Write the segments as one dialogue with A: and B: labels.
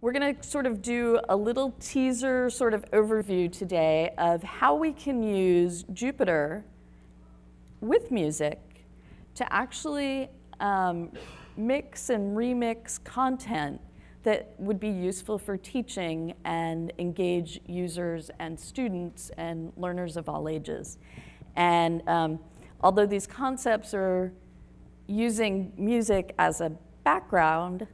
A: We're going to sort of do a little teaser sort of overview today of how we can use Jupyter with music to actually mix and remix content that would be useful for teaching and engage users and students and learners of all ages. And although these concepts are using music as a background,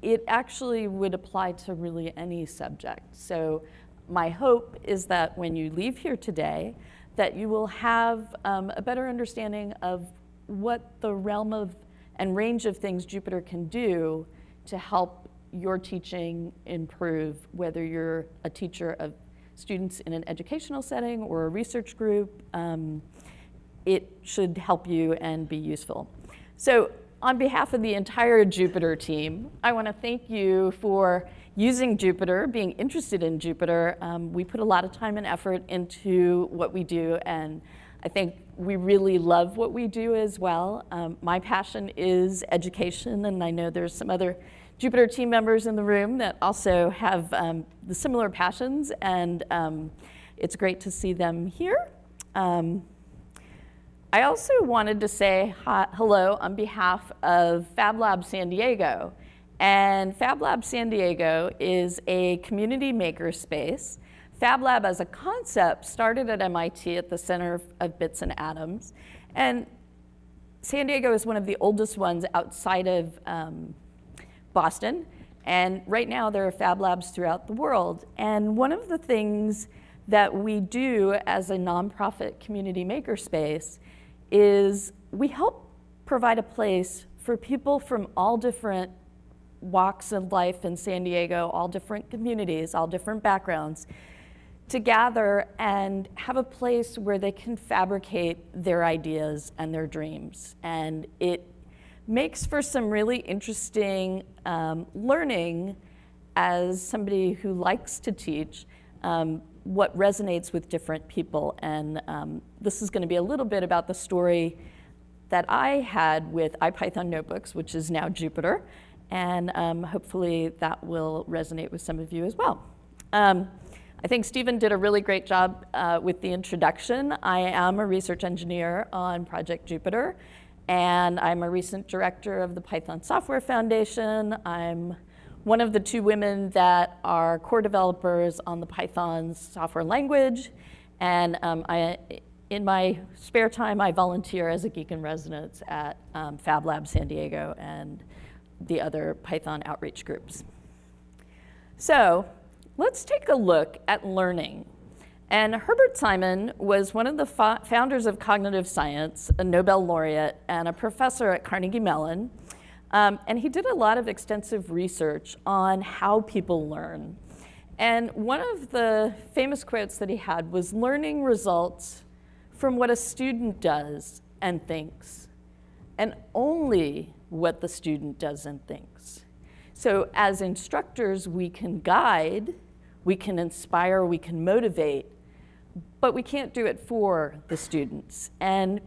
A: it actually would apply to really any subject. So my hope is that when you leave here today, that you will have a better understanding of what the realm of and range of things Jupyter can do to help your teaching improve, whether you're a teacher of students in an educational setting or a research group. It should help you and be useful. So on behalf of the entire Jupyter team, I want to thank you for using Jupyter, being interested in Jupyter. We put a lot of time and effort into what we do, and I think we really love what we do as well. My passion is education, and I know there's some other Jupyter team members in the room that also have the similar passions, and it's great to see them here. I also wanted to say hello on behalf of Fab Lab San Diego. And Fab Lab San Diego is a community maker space. Fab Lab as a concept started at MIT at the Center of Bits and Atoms. And San Diego is one of the oldest ones outside of Boston. And right now there are Fab Labs throughout the world. And one of the things that we do as a nonprofit community makerspace is we help provide a place for people from all different walks of life in San Diego, all different communities, all different backgrounds, to gather and have a place where they can fabricate their ideas and their dreams. And it makes for some really interesting learning as somebody who likes to teach, what resonates with different people. And this is going to be a little bit about the story that I had with IPython Notebooks, which is now Jupyter. And hopefully that will resonate with some of you as well. I think Stephen did a really great job with the introduction. I am a research engineer on Project Jupyter, and I'm a recent director of the Python Software Foundation. I'm one of the 2 women that are core developers on the Python software language. And in my spare time, I volunteer as a geek in residence at Fab Lab San Diego and the other Python outreach groups. So let's take a look at learning. And Herbert Simon was one of the founders of cognitive science, a Nobel laureate, and a professor at Carnegie Mellon. And he did a lot of extensive research on how people learn. And one of the famous quotes that he had was, "Learning results from what a student does and thinks, and only what the student does and thinks." So as instructors, we can guide, we can inspire, we can motivate, but we can't do it for the students. And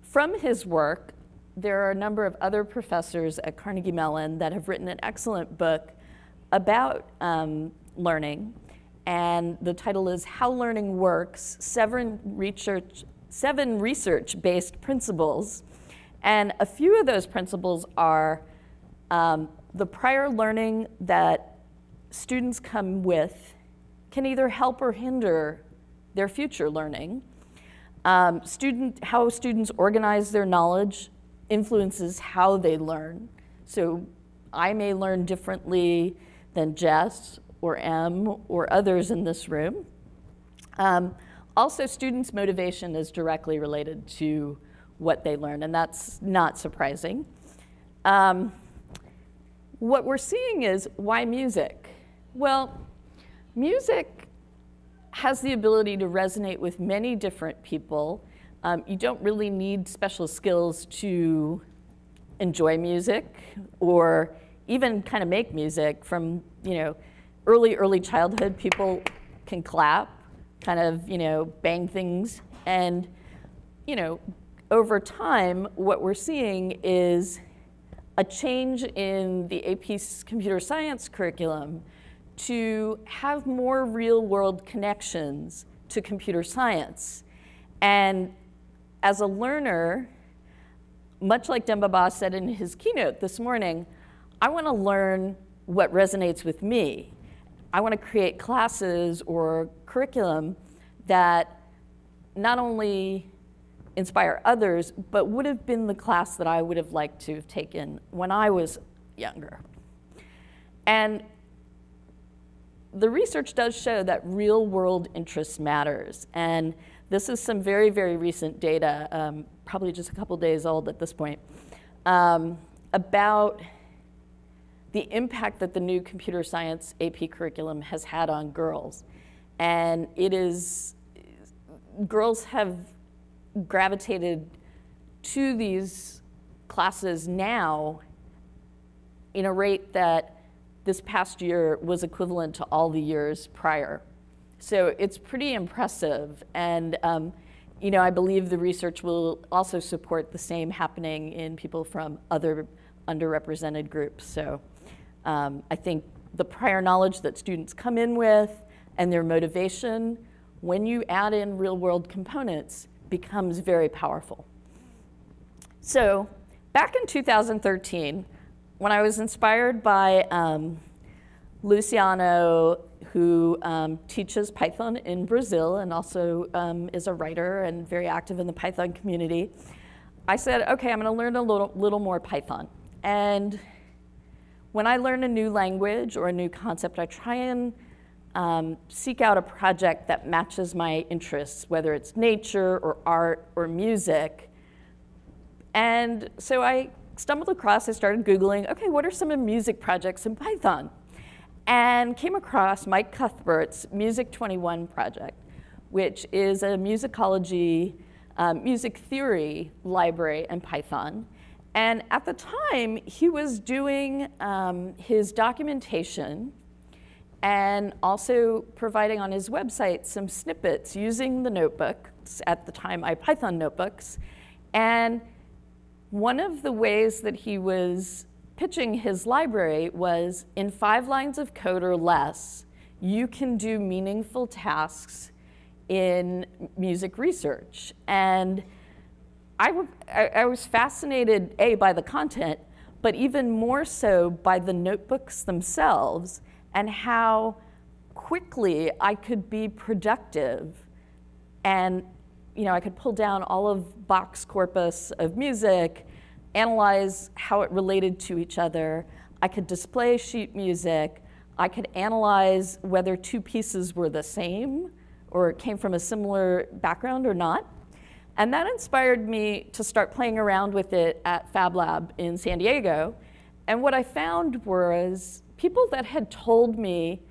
A: from his work, there are a number of other professors at Carnegie Mellon that have written an excellent book about learning. And the title is How Learning Works, 7 research-based principles. And a few of those principles are the prior learning that students come with can either help or hinder their future learning. How students organize their knowledge influences how they learn. So I may learn differently than Jess or Em or others in this room. Also, students' motivation is directly related to what they learn, and that's not surprising. What we're seeing is, why music? Well, music has the ability to resonate with many different people. You don't really need special skills to enjoy music or even kind of make music. From early childhood, people can clap, kind of bang things, and over time, what we're seeing is a change in the AP's computer science curriculum to have more real-world connections to computer science. And as a learner, much like Dembaba said in his keynote this morning, I want to learn what resonates with me. I want to create classes or curriculum that not only inspire others, but would have been the class that I would have liked to have taken when I was younger. And the research does show that real-world interest matters. And this is some very, very recent data, probably just a couple days old at this point, about the impact that the new computer science AP curriculum has had on girls. And it is, girls have gravitated to these classes now in a rate that this past year was equivalent to all the years prior. So it's pretty impressive. And you know, I believe the research will also support the same happening in people from other underrepresented groups. So I think the prior knowledge that students come in with and their motivation, when you add in real-world components, becomes very powerful. So back in 2013, when I was inspired by Luciano, who teaches Python in Brazil and also is a writer and very active in the Python community, I said, okay, I'm going to learn a little more Python. And when I learn a new language or a new concept, I try and seek out a project that matches my interests, whether it's nature or art or music. And so I stumbled across, I started Googling, okay, what are some of the music projects in Python? And came across Mike Cuthbert's Music 21 project, which is a musicology, music theory library in Python. And at the time, he was doing his documentation and also providing on his website some snippets using the notebooks, at the time IPython notebooks. And one of the ways that he was pitching his library was, in 5 lines of code or less, you can do meaningful tasks in music research. And I was fascinated, A, by the content, but even more so by the notebooks themselves and how quickly I could be productive. And you know, I could pull down all of Bach's corpus of music, analyze how it related to each other. I could display sheet music. I could analyze whether 2 pieces were the same or came from a similar background or not. And that inspired me to start playing around with it at Fab Lab in San Diego. And what I found was people that had told me,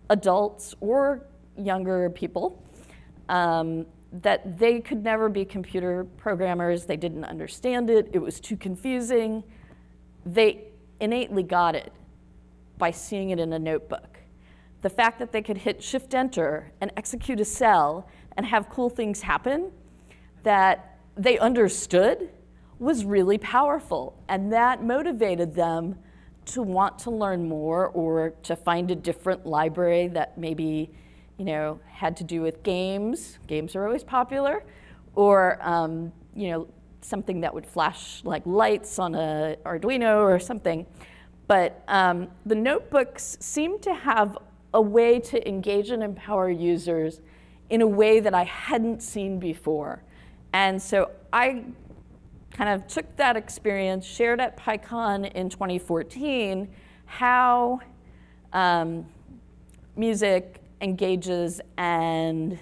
A: adults or younger people, that they could never be computer programmers, they didn't understand it, it was too confusing. They innately got it by seeing it in a notebook. The fact that they could hit Shift-Enter and execute a cell and have cool things happen that they understood was really powerful. And that motivated them to want to learn more or to find a different library that maybe, you know, had to do with games. Games are always popular. Or, you know, something that would flash like lights on an Arduino or something. But the notebooks seem to have a way to engage and empower users in a way that I hadn't seen before. And so I kind of took that experience, shared at PyCon in 2014, how music engages and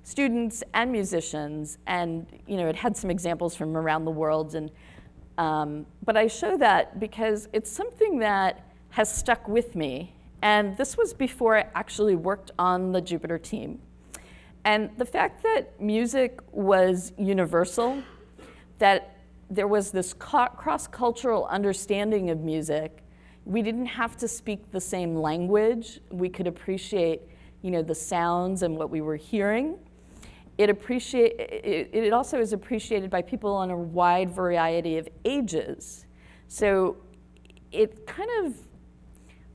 A: students and musicians. And you know, it had some examples from around the world. And, but I show that because it's something that has stuck with me. And this was before I actually worked on the Jupyter team. And the fact that music was universal, that there was this cross-cultural understanding of music. We didn't have to speak the same language. We could appreciate, you know, the sounds and what we were hearing. It also is appreciated by people on a wide variety of ages. So it kind of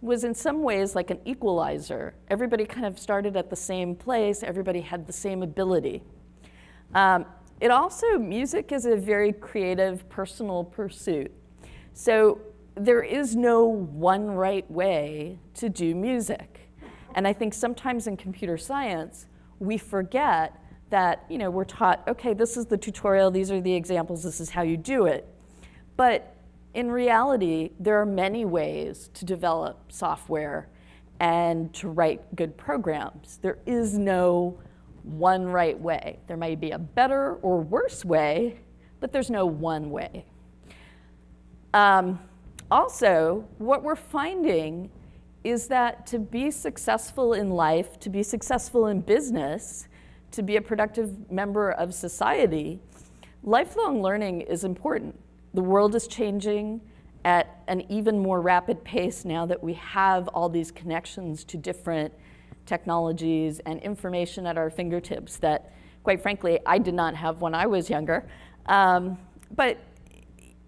A: was in some ways like an equalizer. Everybody kind of started at the same place. Everybody had the same ability. It also, music is a very creative, personal pursuit. So there is no one right way to do music. And I think sometimes in computer science, we forget that, you know, we're taught, okay, this is the tutorial, these are the examples, this is how you do it. But in reality, there are many ways to develop software and to write good programs. There is no one right way. There may be a better or worse way, but there's no one way. Also, what we're finding is that to be successful in life, to be successful in business, to be a productive member of society, lifelong learning is important. The world is changing at an even more rapid pace now that we have all these connections to different technologies and information at our fingertips that, quite frankly, I did not have when I was younger. But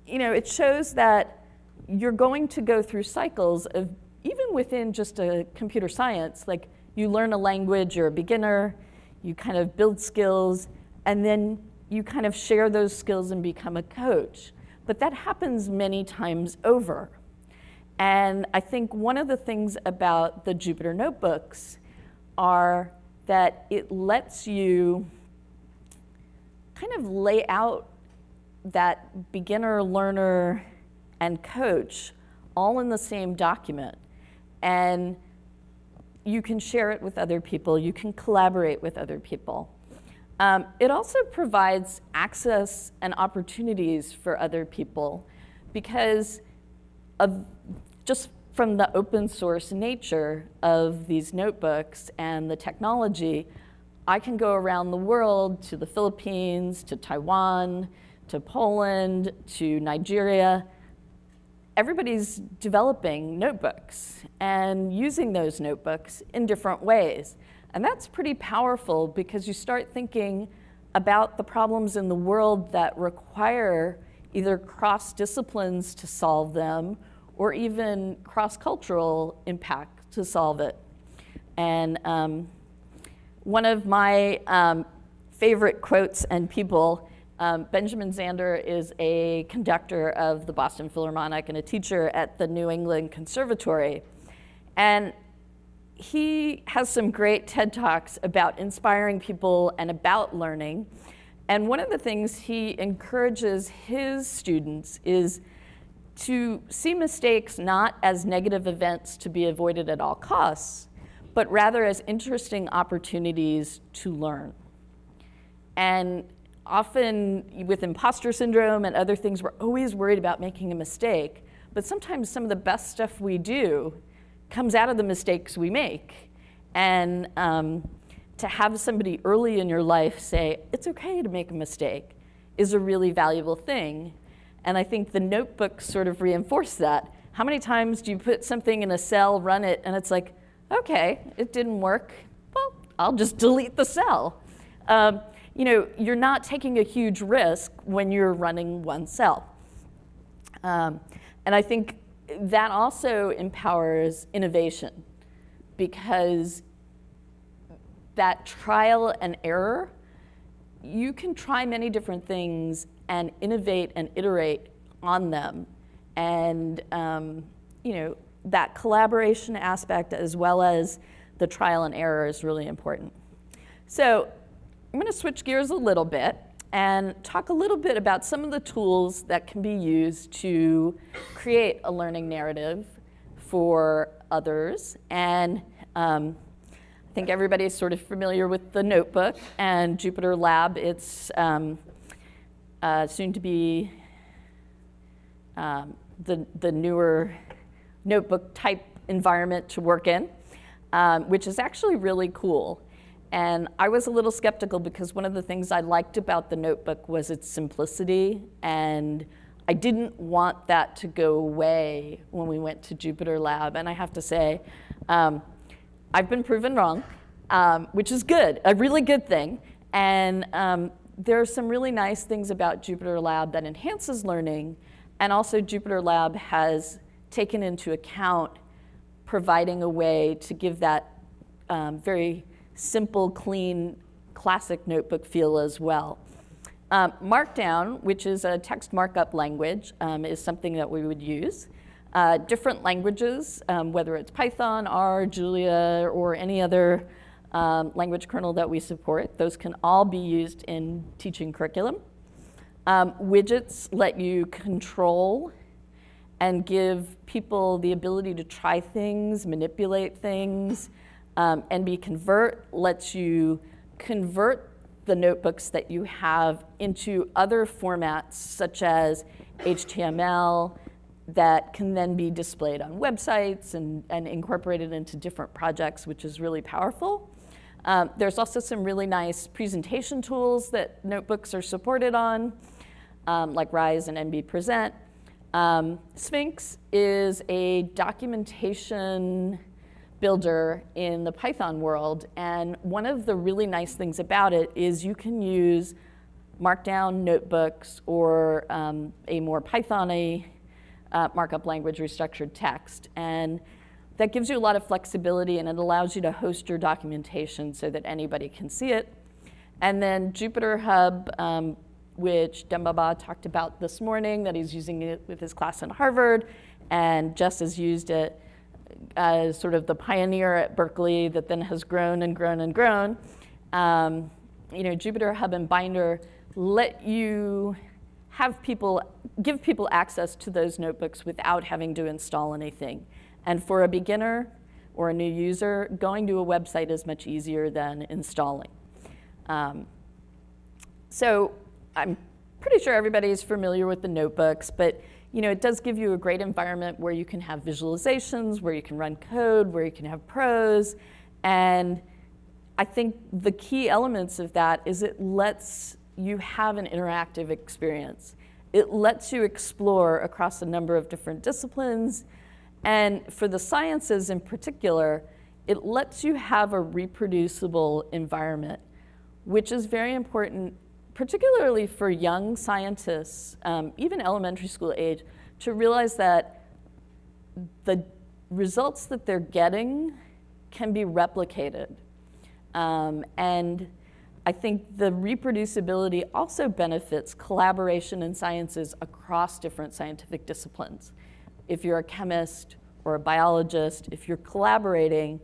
A: you know, it shows that you're going to go through cycles of, even within just a computer science, like you learn a language, you're a beginner, you kind of build skills, and then you kind of share those skills and become a coach. But that happens many times over. And I think one of the things about the Jupyter Notebooks are that it lets you kind of lay out that beginner, learner, and coach all in the same document. And you can share it with other people. You can collaborate with other people. It also provides access and opportunities for other people because of just from the open source nature of these notebooks and the technology, I can go around the world to the Philippines, to Taiwan, to Poland, to Nigeria. Everybody's developing notebooks and using those notebooks in different ways. And that's pretty powerful because you start thinking about the problems in the world that require either cross-disciplines to solve them or even cross-cultural impact to solve it. And one of my favorite quotes and people, Benjamin Zander is a conductor of the Boston Philharmonic and a teacher at the New England Conservatory. And he has some great TED Talks about inspiring people and about learning. And one of the things he encourages his students is to see mistakes not as negative events to be avoided at all costs, but rather as interesting opportunities to learn. And often with imposter syndrome and other things, we're always worried about making a mistake. But sometimes some of the best stuff we do comes out of the mistakes we make. And to have somebody early in your life say, it's okay to make a mistake, is a really valuable thing. And I think the notebooks sort of reinforce that. How many times do you put something in a cell, run it, and it's like, okay, it didn't work. Well, I'll just delete the cell. You know, you're not taking a huge risk when you're running one cell. And I think that also empowers innovation because that trial and error, you can try many different things and innovate and iterate on them. And you know, that collaboration aspect as well as the trial and error is really important. So I'm going to switch gears a little bit and talk a little bit about some of the tools that can be used to create a learning narrative for others. And I think everybody's sort of familiar with the notebook and Jupyter Lab. It's soon to be the newer notebook type environment to work in, which is actually really cool. And I was a little skeptical because one of the things I liked about the notebook was its simplicity, and I didn't want that to go away when we went to Jupyter Lab. And I have to say, I've been proven wrong, which is good, a really good thing. And there are some really nice things about Jupyter Lab that enhances learning, and also Jupyter Lab has taken into account providing a way to give that very simple, clean, classic notebook feel as well. Markdown, which is a text markup language, is something that we would use. Different languages, whether it's Python, R, Julia, or any other language kernel that we support, those can all be used in teaching curriculum. Widgets let you control and give people the ability to try things, manipulate things. NB Convert lets you convert the notebooks that you have into other formats, such as HTML, that can then be displayed on websites and incorporated into different projects, which is really powerful. There's also some really nice presentation tools that notebooks are supported on, like Rise and NB Present. Sphinx is a documentation builder in the Python world, and one of the really nice things about it is you can use Markdown notebooks or a more Python-y markup language restructured text, and that gives you a lot of flexibility, and it allows you to host your documentation so that anybody can see it. And then Jupyter Hub, which Dembaba talked about this morning, that he's using it with his class in Harvard, and Jess has used it as sort of the pioneer at Berkeley that then has grown and grown and grown. You know, Jupyter Hub and Binder let you have people, give people access to those notebooks without having to install anything. And for a beginner or a new user, going to a website is much easier than installing. So I'm pretty sure everybody's familiar with the notebooks, but you know, it does give you a great environment where you can have visualizations, where you can run code, where you can have prose. And I think the key elements of that is it lets you have an interactive experience. It lets you explore across a number of different disciplines. And for the sciences in particular, it lets you have a reproducible environment, which is very important, particularly for young scientists, even elementary school age, to realize that the results that they're getting can be replicated. And I think the reproducibility also benefits collaboration in sciences across different scientific disciplines. If you're a chemist or a biologist, if you're collaborating,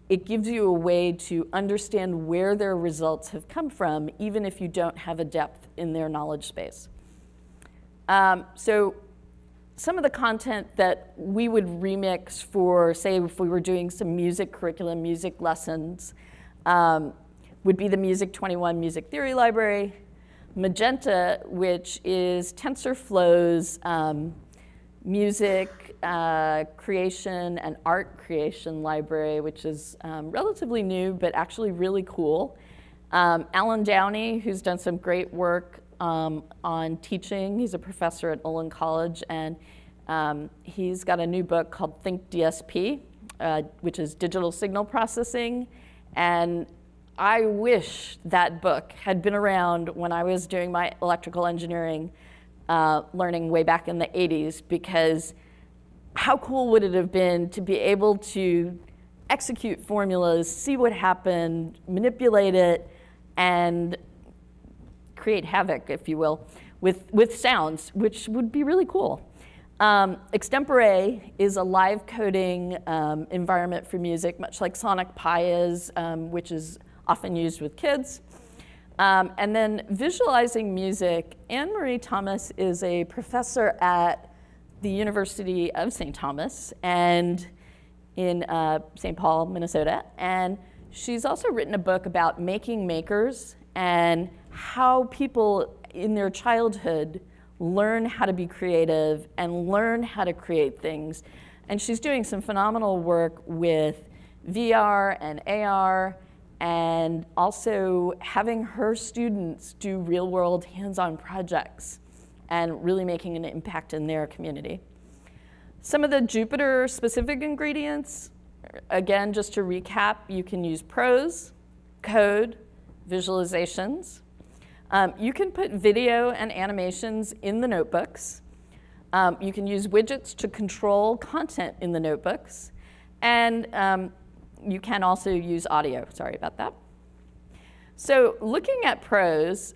A: it gives you a way to understand where their results have come from, even if you don't have a depth in their knowledge space. So some of the content that we would remix for, say, if we were doing some music curriculum, music lessons, would be the Music 21 Music Theory Library, Magenta, which is TensorFlow's music creation and art creation library, which is relatively new, but actually really cool. Alan Downey, who's done some great work on teaching. He's a professor at Olin College, and he's got a new book called Think DSP, which is digital signal processing. And I wish that book had been around when I was doing my electrical engineering learning way back in the 80s, because how cool would it have been to be able to execute formulas, see what happened, manipulate it, and create havoc, if you will, with sounds, which would be really cool. Extempore is a live coding environment for music, much like Sonic Pi is, which is often used with kids. And then visualizing music, Anne-Marie Thomas is a professor at the University of St. Thomas and in St. Paul, Minnesota. And she's also written a book about making makers and how people in their childhood learn how to be creative and learn how to create things. And she's doing some phenomenal work with VR and AR, and also having her students do real-world hands-on projects and really making an impact in their community. Some of the Jupyter-specific ingredients, again, just to recap, you can use prose, code, visualizations. You can put video and animations in the notebooks. You can use widgets to control content in the notebooks. And you can also use audio. Sorry about that. So looking at pros,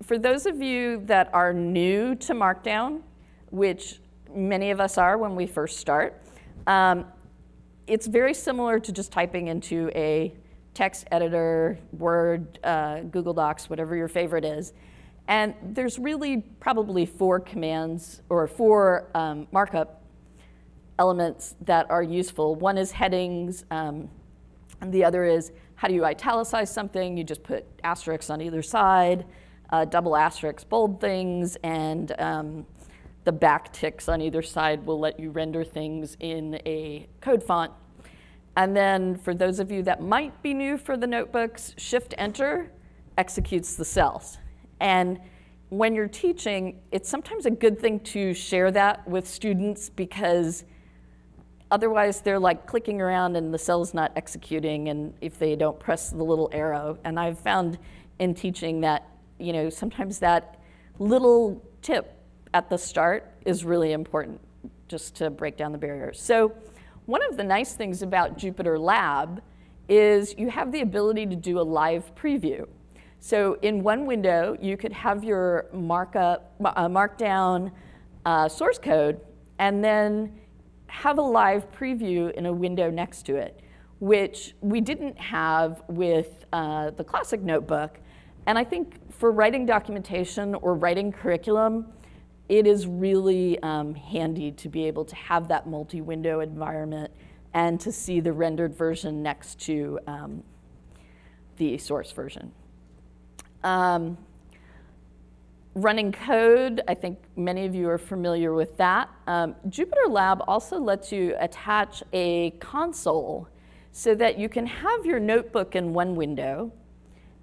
A: for those of you that are new to Markdown, which many of us are when we first start, it's very similar to just typing into a text editor, Word, Google Docs, whatever your favorite is. And there's really probably 4 commands or 4 markup elements that are useful. One is headings, and the other is how do you italicize something? You just put asterisks on either side, double asterisks bold things, and the back ticks on either side will let you render things in a code font. And then for those of you that might be new for the notebooks, Shift-Enter executes the cells. And when you're teaching, it's sometimes a good thing to share that with students because otherwise they're like clicking around and the cell's not executing and if they don't press the little arrow. And I've found in teaching that, you know, sometimes that little tip at the start is really important just to break down the barriers. So one of the nice things about Jupyter Lab is you have the ability to do a live preview. So in one window, you could have your Markdown source code and then have a live preview in a window next to it, which we didn't have with the classic notebook. And I think for writing documentation or writing curriculum, it is really handy to be able to have that multi-window environment and to see the rendered version next to the source version. Running code, I think many of you are familiar with that. Jupyter Lab also lets you attach a console so that you can have your notebook in one window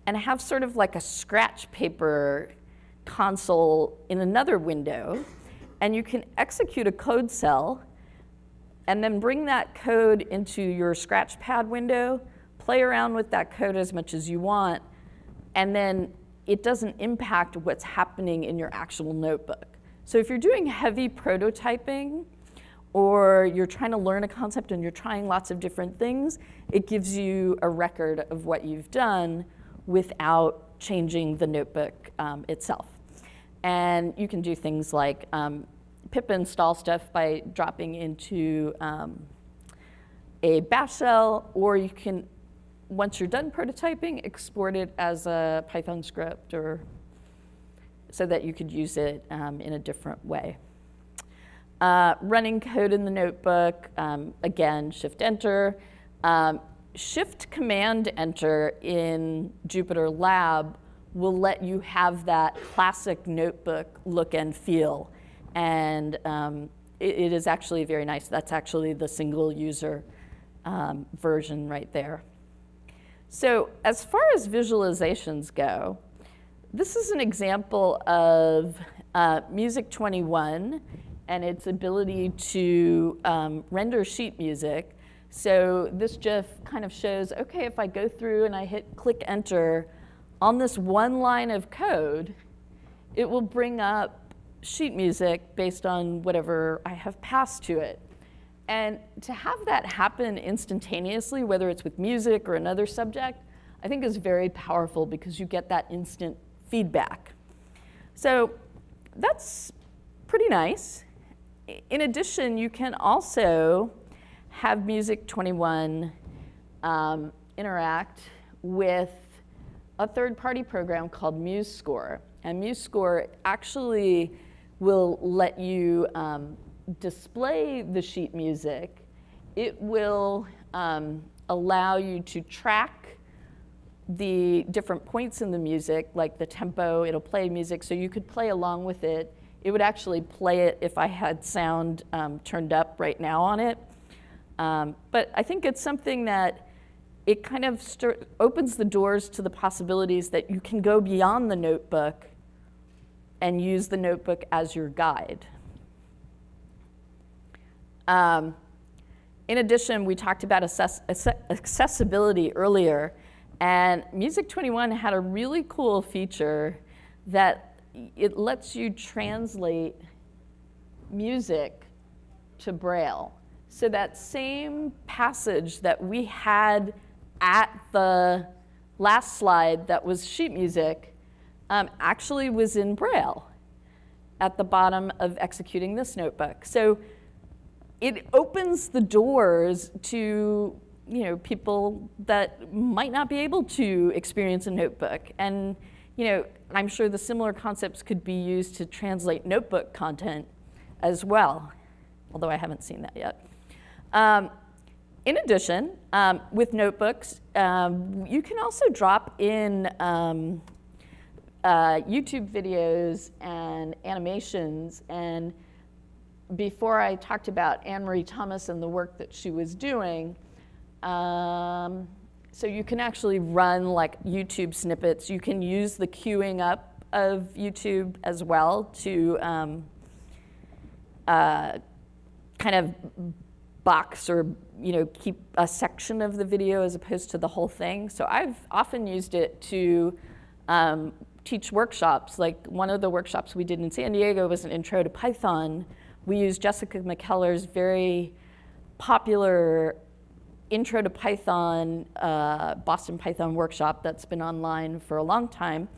A: and have sort of like a scratch paper console in another window, and you can execute a code cell and then bring that code into your Scratchpad window, play around with that code as much as you want, and then it doesn't impact what's happening in your actual notebook. So if you're doing heavy prototyping or you're trying to learn a concept and you're trying lots of different things, it gives you a record of what you've done without changing the notebook itself. And you can do things like pip install stuff by dropping into a bash shell, or you can, once you're done prototyping, export it as a Python script or so that you could use it in a different way. Running code in the notebook, again, Shift-Enter. Shift-Command-Enter in Jupyter Lab will let you have that classic notebook look and feel. And it is actually very nice. That's actually the single user version right there. So as far as visualizations go, this is an example of Music 21 and its ability to render sheet music. So this GIF kind of shows, okay, if I go through and I hit click enter on this one line of code, it will bring up sheet music based on whatever I have passed to it. And to have that happen instantaneously, whether it's with music or another subject, I think is very powerful because you get that instant feedback. So that's pretty nice. In addition, you can also have Music 21 interact with a third-party program called MuseScore. And MuseScore actually will let you display the sheet music. It will allow you to track the different points in the music, like the tempo. It'll play music, so you could play along with it. It would actually play it if I had sound turned up right now on it. But I think it's something that it kind of opens the doors to the possibilities that you can go beyond the notebook and use the notebook as your guide. In addition, we talked about accessibility earlier, and Music 21 had a really cool feature that it lets you translate music to Braille. So that same passage that we had at the last slide that was sheet music actually was in Braille at the bottom of executing this notebook. So it opens the doors to people that might not be able to experience a notebook. And I'm sure the similar concepts could be used to translate notebook content as well, although I haven't seen that yet. In addition, with notebooks, you can also drop in YouTube videos and animations. And before I talked about Anne-Marie Thomas and the work that she was doing, so you can actually run like YouTube snippets. You can use the queuing up of YouTube as well to kind of box or keep a section of the video as opposed to the whole thing. So I've often used it to teach workshops. Like one of the workshops we did in San Diego was an intro to Python. We used Jessica McKellar's very popular Intro to Python, Boston Python workshop that's been online for a long time.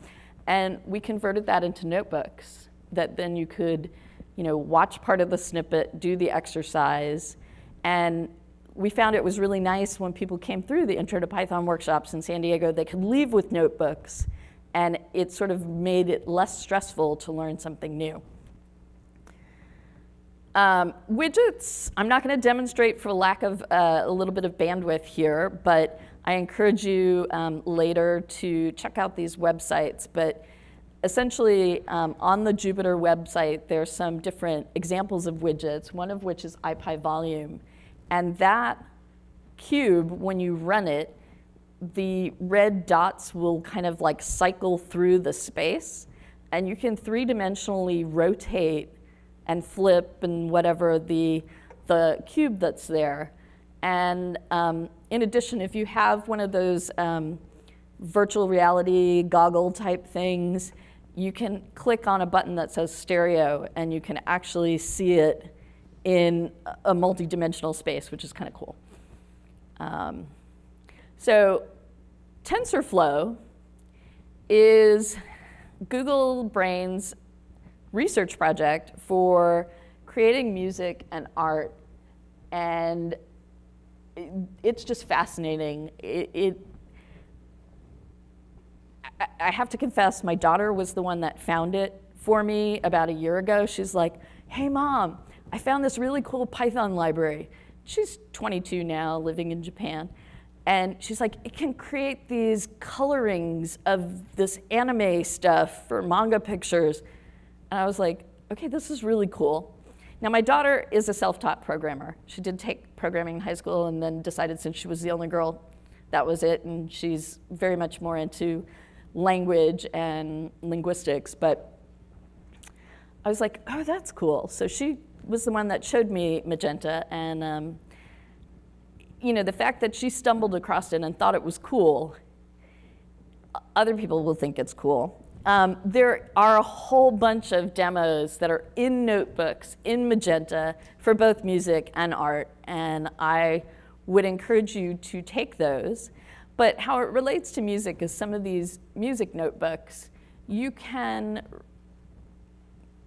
A: And we converted that into notebooks that then you could watch part of the snippet, do the exercise. And we found it was really nice when people came through the Intro to Python workshops in San Diego, they could leave with notebooks. And it sort of made it less stressful to learn something new. Widgets, I'm not going to demonstrate for lack of a little bit of bandwidth here, but I encourage you later to check out these websites. But essentially, on the Jupyter website, there's some different examples of widgets, one of which is IPyVolume. And that cube, when you run it, the red dots will kind of like cycle through the space. And you can three-dimensionally rotate and flip and whatever the cube that's there. And in addition, if you have one of those virtual reality goggle type things, you can click on a button that says stereo and you can actually see it in a multi-dimensional space, which is kind of cool. So TensorFlow is Google Brain's research project for creating music and art, and it's just fascinating. I have to confess, my daughter was the one that found it for me about a year ago. She's like, hey mom, I found this really cool Python library. She's 22 now, living in Japan. And she's like, it can create these colorings of this anime stuff for manga pictures. And I was like, okay, this is really cool. Now, my daughter is a self-taught programmer. She did take programming in high school and then decided since she was the only girl, that was it. And she's very much more into language and linguistics. But I was like, oh, that's cool. So she was the one that showed me Magenta. And the fact that she stumbled across it and thought it was cool, other people will think it's cool. There are a whole bunch of demos that are in notebooks, in Magenta, for both music and art, and I would encourage you to take those. But how it relates to music is some of these music notebooks, you can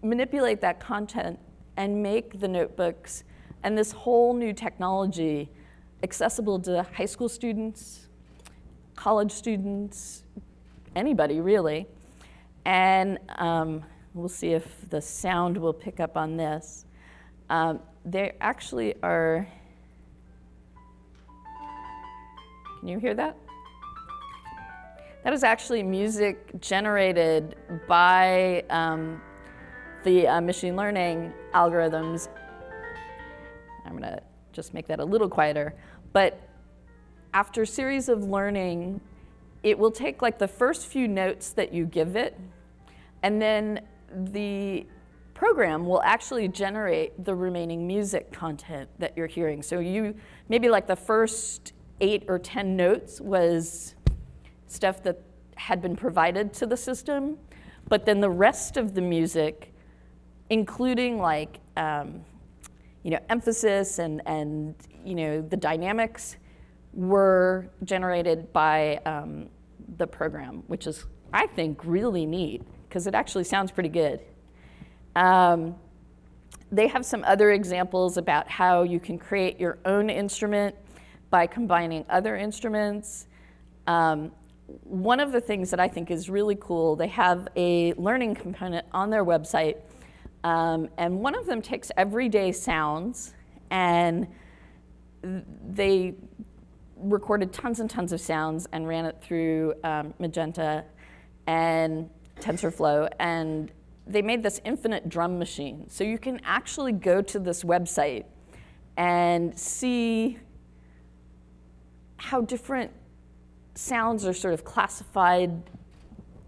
A: manipulate that content and make the notebooks and this whole new technology accessible to high school students, college students, anybody really. And we'll see if the sound will pick up on this. They actually are, can you hear that? That is actually music generated by the machine learning algorithms. I'm going to just make that a little quieter. But after a series of learning, it will take like the first few notes that you give it, and then the program will actually generate the remaining music content that you're hearing. So you, maybe like the first 8 or 10 notes was stuff that had been provided to the system, but then the rest of the music including like emphasis and the dynamics were generated by the program, which is, I think, really neat because it actually sounds pretty good. They have some other examples about how you can create your own instrument by combining other instruments. One of the things that I think is really cool, they have a learning component on their website, and one of them takes everyday sounds, and they recorded tons and tons of sounds and ran it through Magenta and TensorFlow, and they made this infinite drum machine. So you can actually go to this website and see how different sounds are sort of classified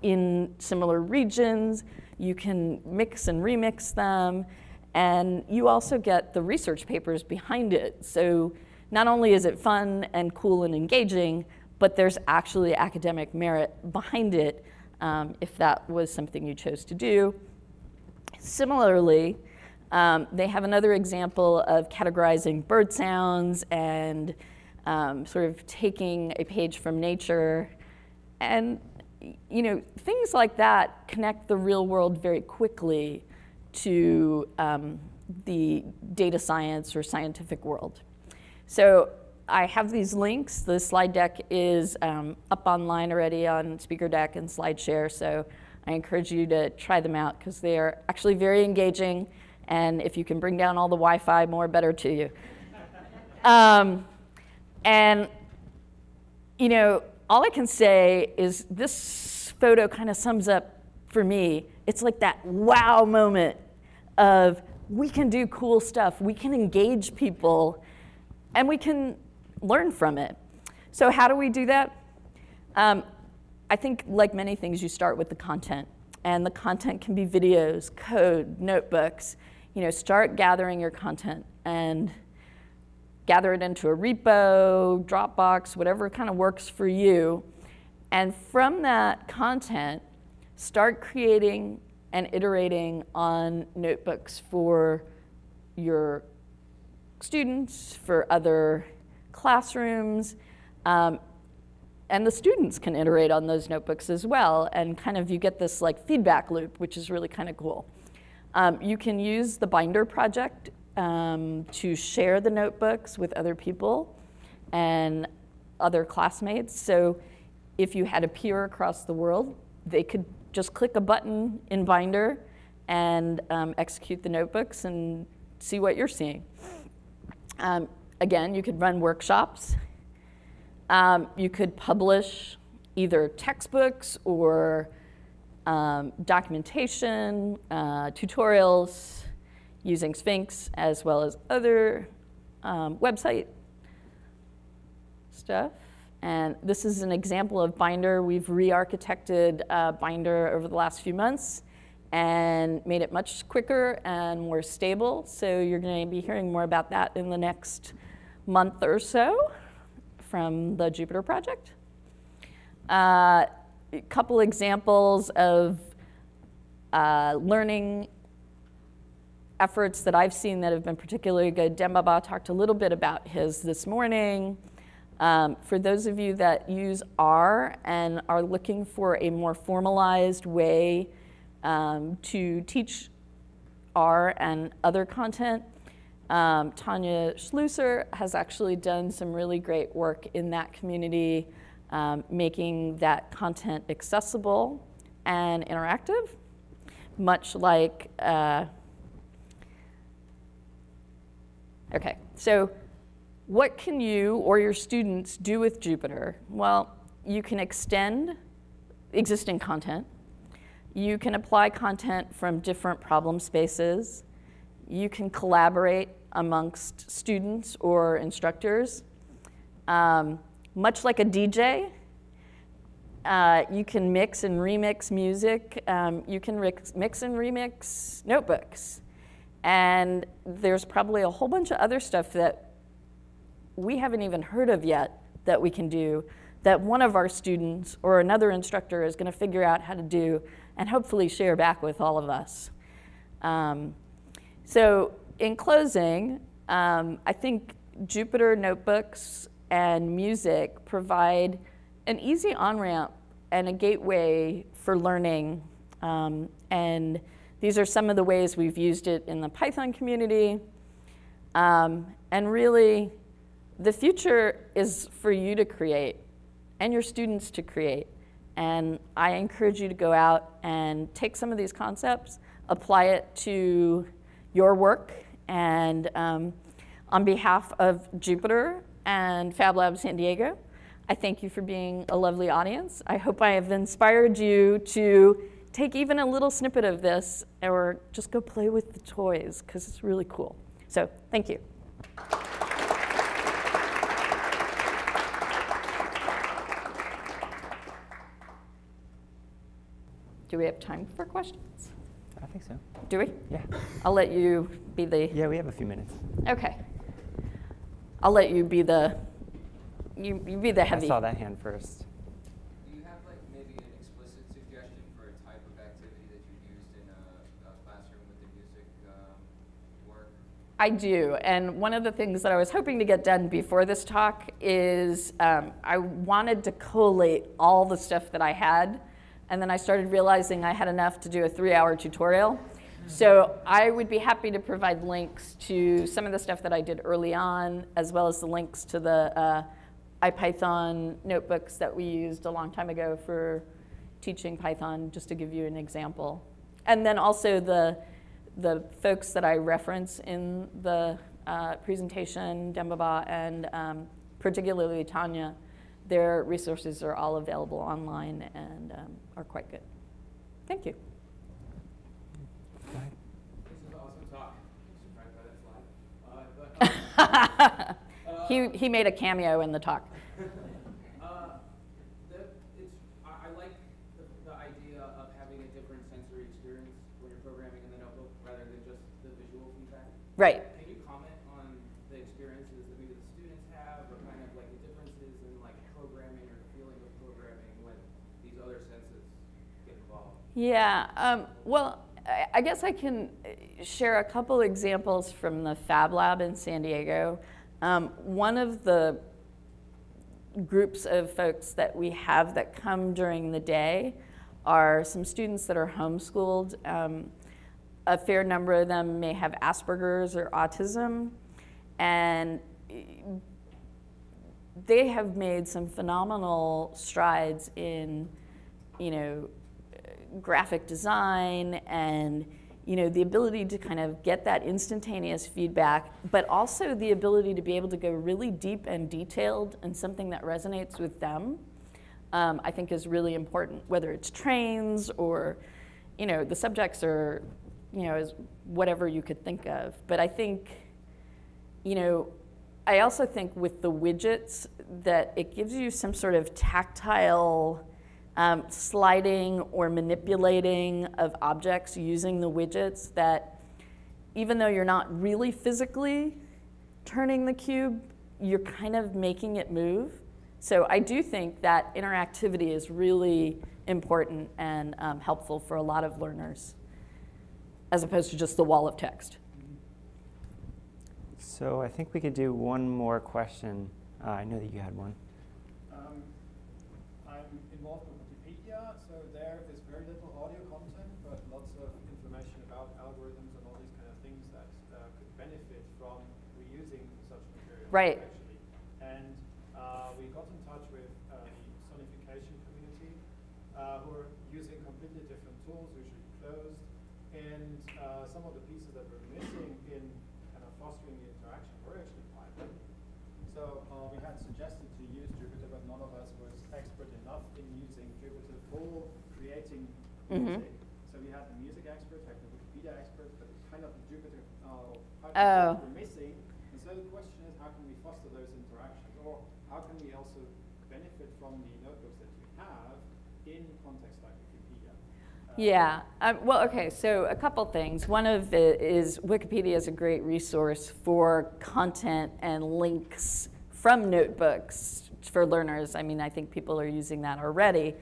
A: in similar regions. You can mix and remix them, and you also get the research papers behind it. So not only is it fun and cool and engaging, but there's actually academic merit behind it if that was something you chose to do. Similarly, they have another example of categorizing bird sounds and sort of taking a page from nature. And things like that connect the real world very quickly to the data science or scientific world. So I have these links. The slide deck is up online already on SpeakerDeck and SlideShare, so I encourage you to try them out because they are actually very engaging, and if you can bring down all the Wi-Fi, more better to you. And all I can say is this photo kind of sums up for me. It's like that wow moment of we can do cool stuff, we can engage people, and we can learn from it. So how do we do that? I think, like many things, you start with the content. And the content can be videos, code, notebooks. Start gathering your content and gather it into a repo, Dropbox, whatever kind of works for you. And from that content, start creating and iterating on notebooks for your students, for other classrooms, and the students can iterate on those notebooks as well, and kind of you get this like feedback loop, which is really kind of cool. You can use the Binder project to share the notebooks with other people and other classmates. So if you had a peer across the world, they could just click a button in Binder and execute the notebooks and see what you're seeing. Again, you could run workshops. You could publish either textbooks or documentation, tutorials using Sphinx, as well as other website stuff. And this is an example of Binder. We've re-architected Binder over the last few months and made it much quicker and more stable. So you're going to be hearing more about that in the next month or so from the Jupyter project. A couple examples of learning efforts that I've seen that have been particularly good. Dembaba talked a little bit about his this morning. For those of you that use R and are looking for a more formalized way to teach R and other content, Tanya Schlusser has actually done some really great work in that community, making that content accessible and interactive, much like, okay, so what can you or your students do with Jupyter? Well, you can extend existing content. You can apply content from different problem spaces. You can collaborate amongst students or instructors. Much like a DJ, you can mix and remix music. You can mix and remix notebooks. And there's probably a whole bunch of other stuff that we haven't even heard of yet that we can do, that one of our students or another instructor is going to figure out how to do and hopefully share back with all of us. So in closing, I think Jupyter Notebooks and music provide an easy on-ramp and a gateway for learning. And these are some of the ways we've used it in the Python community. And really, the future is for you to create and your students to create. And I encourage you to go out and take some of these concepts, apply it to your work. And on behalf of Jupyter and Fab Lab San Diego, I thank you for being a lovely audience. I hope I have inspired you to take even a little snippet of this or just go play with the toys, because it's really cool. So thank you. Do we have time for questions?
B: I think so.
A: Do we?
B: Yeah.
A: I'll let you be the...
B: Yeah, we have a few minutes.
A: Okay. I'll let you be the... You be the heavy.
B: I saw that hand first.
C: Do you have like maybe an explicit suggestion for a type of activity that you used in a classroom with the music work?
A: I do, and one of the things that I was hoping to get done before this talk is I wanted to collate all the stuff that I had, and then I started realizing I had enough to do a 3-hour tutorial. So I would be happy to provide links to some of the stuff that I did early on, as well as the links to the IPython notebooks that we used a long time ago for teaching Python, just to give you an example. And then also the folks that I reference in the presentation, Dembaba and particularly Tanya, their resources are all available online and are quite good. Thank you.
B: Go ahead.
C: This is an awesome talk. I'm surprised by that slide.
A: He made a cameo in the talk.
C: I like the idea of having a different sensory experience when you're programming in the notebook rather than just the visual feedback.
A: Right.
C: Can you comment on the experiences that maybe the students have, or kind of like the differences in like programming or the feeling of programming when these other senses get involved?
A: Yeah. Well, I guess I can share a couple examples from the Fab Lab in San Diego. One of the groups of folks that we have that come during the day are some students that are homeschooled. A fair number of them may have Asperger's or autism, and they have made some phenomenal strides in, graphic design and the ability to kind of get that instantaneous feedback, but also the ability to be able to go really deep and detailed in something that resonates with them, I think is really important, whether it's trains or, the subjects are, is whatever you could think of. But I think, I also think with the widgets that it gives you some sort of tactile sliding or manipulating of objects using the widgets that even though you're not really physically turning the cube, you're kind of making it move. So I do think that interactivity is really important and helpful for a lot of learners, as opposed to just the wall of text.
B: So I think we could do one more question. I know that you had one.
D: I'm involved with Wikipedia, so there is very little audio content, but lots of information about algorithms and all these kind of things that could benefit from reusing such material.
A: Right.
D: Actually. And we got in touch with the sonification community, who are using completely different tools, usually closed, and some of the pieces that were missing in kind of fostering the interaction were actually Python. So we had suggested to use Jupyter, but none of us was expert enough in using Jupyter for creating music. So we had the music expert, like the Wikipedia expert, but kind of the Jupyter Python were missing. And so the question is, how can we foster those interactions? Or how can we also benefit from the notebooks that we have in contexts like Wikipedia?
A: Yeah, well, okay, so a couple things. One of it is Wikipedia is a great resource for content and links from notebooks for learners. I mean, I think people are using that already.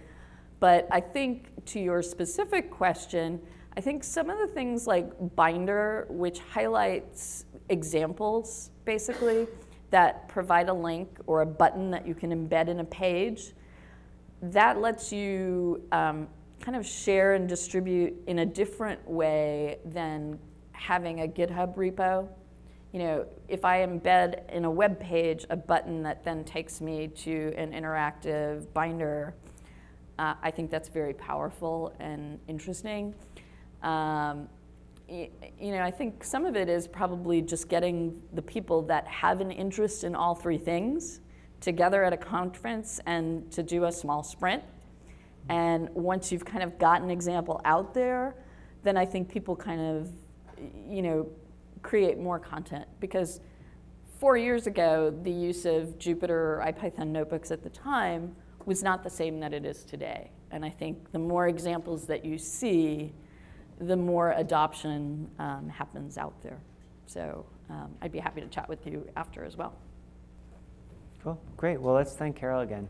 A: But I think to your specific question, I think some of the things like Binder, which highlights examples, basically, that provide a link or a button that you can embed in a page, that lets you kind of share and distribute in a different way than having a GitHub repo. You know, if I embed in a web page a button that then takes me to an interactive binder, I think that's very powerful and interesting. You know, I think some of it is probably just getting the people that have an interest in all three things together at a conference and to do a small sprint. And once you've kind of got an example out there, then I think people kind of, you know, create more content. Because 4 years ago, the use of Jupyter or IPython notebooks at the time was not the same that it is today. And I think the more examples that you see, the more adoption happens out there. So I'd be happy to chat with you after as well.
B: Cool, great. Well, let's thank Carol again.